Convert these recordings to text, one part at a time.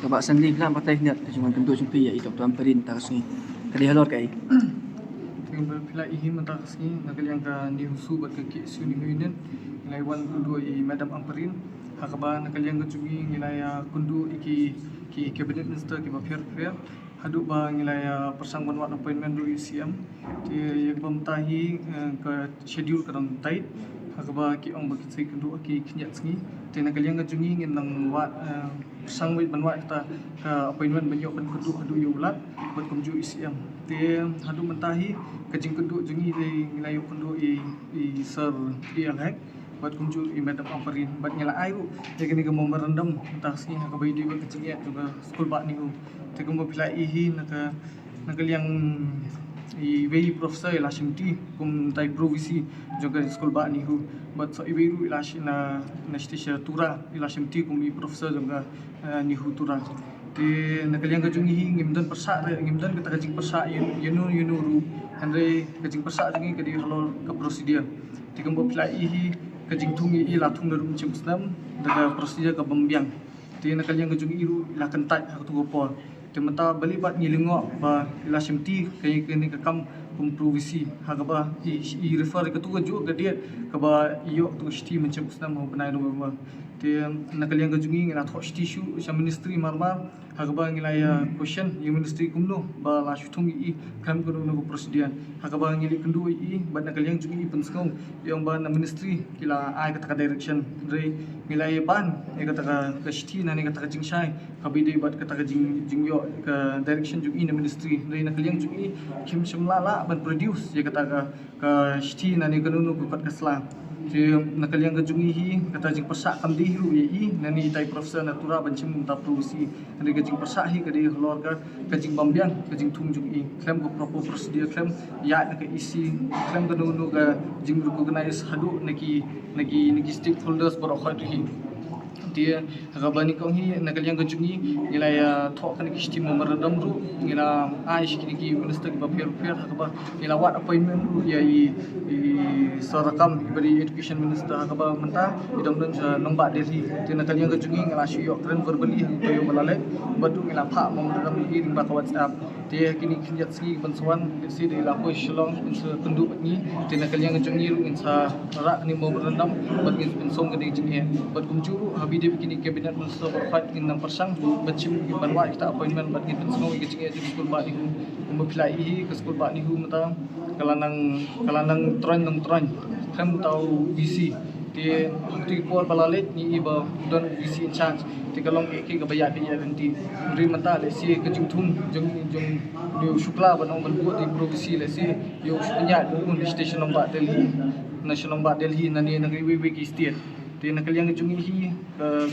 bak sendiri lah pakai niat cuma bentuk jumpa ya itu tuan perintah sini. Kali halor kai. Tengah berpilai ini mentah sini nak yang ka ni husu bat ke Suni Union nilai wan kundu i Madam Amperin hakaba nak yang kecungi nilai kundu ki cabinet minister ki bapir haduk ba nilai persangguan wat appointment du UCM ti yang pemtahi ke schedule kadang tait hakaba ki ong bagi sai kundu ki knyat sini ti nak yang kecungi ngin nang wat sangwit banwat ta appointment banyak ban kundu hadu yulat bat kumju UCM ti hadu mentahi kajing kundu jungi nilai kundu i sir alhak bat kunju i Madam Amperin bat nyala ayu jadi ni kemo merendam entah sini nak bayi dia kecing juga skul bak ni te kemo pilai ihi nak yang i wei professor Lashimti kum tai provisi juga skul bak ni bat so i wei Lashina nastisha tura Lashimti kum i professor juga ni tura di nak yang kajungi ngimdan persak ngimdan kita kajing persak yunu andre kajing persak jungi kadi halol ke prosedur di kembo pilai ihi kajing tungi i latung darum cimsnam daga prosedur ke bembiang di nak yang kajungi iru ila kentat aku tu gopol di menta beli bat ngilengok ba ila simti kay kini ke kam provisi hagaba i refer ke tu juga ke dia ke ba iyo tu sti mencimsnam mau benai do ba di nak yang kajungi ngila thok sti shu sa ministry marmar hagaba ngilaya question yung ministry kumno ba la shutung i kam ko no prosedur hagaba ngili kendu i ban nak yang jungi penskong yung ba na ministry kila ai kata direction re ngilaya ban e kata ka sti na ni kata jingshai kabide bat kata jingyo ka direction jungi na ministry re nak yang jungi kim semlala ban produce ye kata ka sti na ni kanu ko kat kasla je nak yang kajungi hi kata jing persak kam di hiru ye nani tai professor natura bancim ta provisi ani kajing persak hi kadi hlor ka kajing bambian kajing thung jung i claim ko proper procedure claim ya nak isi claim ka nu ka jing recognize hadu naki stakeholders borokhot hi dia rabani kong hi nak yang kajungi nilai thok kan ki stim meredam ru ngila ai shikini ki minister ki bapir hakaba ngila wat appointment ru ya i sarakam beri education minister hakaba menta idong dan nombak Delhi dia nak yang kajungi ngila syuk kren verbally to yo malale badu ngila pha meredam i ring ba WhatsApp dia kini kinjat segi bansuan si di lapo shlong insa penduk ni dia nak yang kajungi ru insa rak ni meredam bat ngin pensong ke jingi bat kumjuru habi dia begini kabinet minister berfat dengan 6% macam banwa kita appointment bat ngin pensong ke jingi di skul bak ni memperlai ke skul bak ni mata kalanang tron kan tahu visi di waktu report balalet ni iba don visi in charge ti kalong ke bayat dia nanti beri mata le si ke jungthum jung dia shukla banong buat di provinsi le si yo penyat pun station nombak Delhi national nombak Delhi nani negeri WWK state ti nak yang jungi hi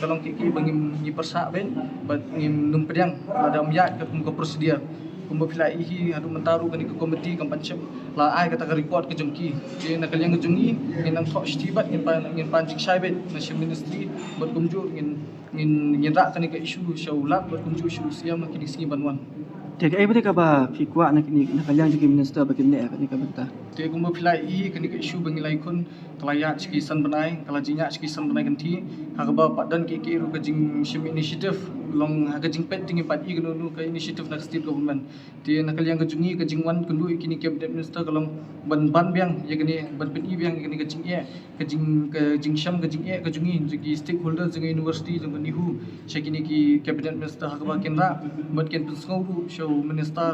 kalong ke bangim ni persak ben bat ngim num pedang ada myat ke prosedur kumbapilai hi adu mentaru kani ke komiti kam pancem la ai kata report ke jungki je nak yang jungi inang thok stibat ngin pancing saibet national ministry bat kumju ngin rak kani ke isu syaulat bat kumju isu siam kini singi banwan Tiga ai boleh kaba fikwa nak yang jadi minister bagi ni kani ka benta. Tiga kumbapilai hi kani ke isu bangilai kun kelayat ski san benai kalajinya ski san benai ganti hakaba padan ke ru ke jing shim initiative long hagajing pet tinggi pat i gnu ke initiative nak state government ti nak yang kejungi ke jingwan kundu kini cabinet minister kalong ban biang ye gni ban pi biang gni ke jing sham ke jing e ke jungi jigi stakeholder jing university jing nihu shekini ki cabinet minister hakaba kenra bat ken pensong show minister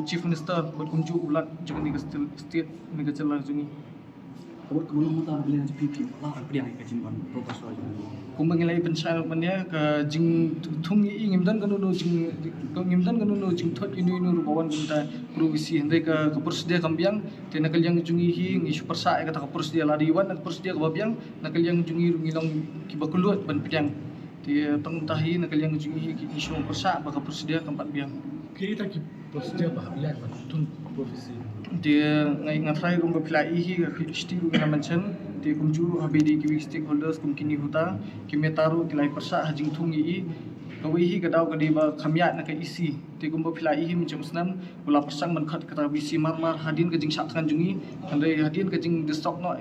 chief minister bat kumju ulat jing ni ke state ni ke celah jungi Kau kemudian mata belian PP lah belian ke jingwan profesor kumbangilai pensyarah mania ke jing thung i ngimdan kanu jing thot inu rubawan gunta provisi hande ke prosedur kambiang te nakal yang jungi hi ngi supersa e kata prosedur ladiwan nak prosedur ke babiang nakal yang jungi ngilong ki bakulut ban pedang te tangtahi nakal yang jungi ki isu persa baka prosedur kampat biang kita ki prosedur bah biang tun provisi dia ngai rum bapilai hi ke sti ngana mention ti kumjuru habidi ki stakeholders kum kini huta ki metaru tilai persa hajing thung i Kawihi kadau kadi ba kamiat nak isi. Ti gumba pila ihi macam senam bola persang man khat kata bisi marmar hadin ke jing syakkan jungi. Andai hadin ke jing the stock no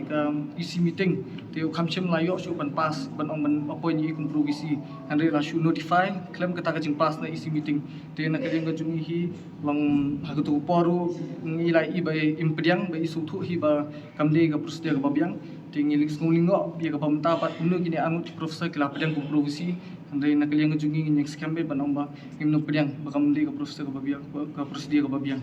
isi meeting. Ti kamchem layo su ban pas ban ong ban apa ni kumpru isi. Andai la su notify klaim kata ke jing pas na isi meeting. Ti nak jing ke jungi hi long hagatu poru ngilai i bai impediang bai isu thu hi ba kamde ke prosedur ke babiang. Tinggi ngulingo dia ke pamta pat unu gini angut profesor kila pedang komprovisi andai nak liang jungi ngin skambe banomba imno pedang bakam dia ke profesor ke babiang ke prosedur ke babiang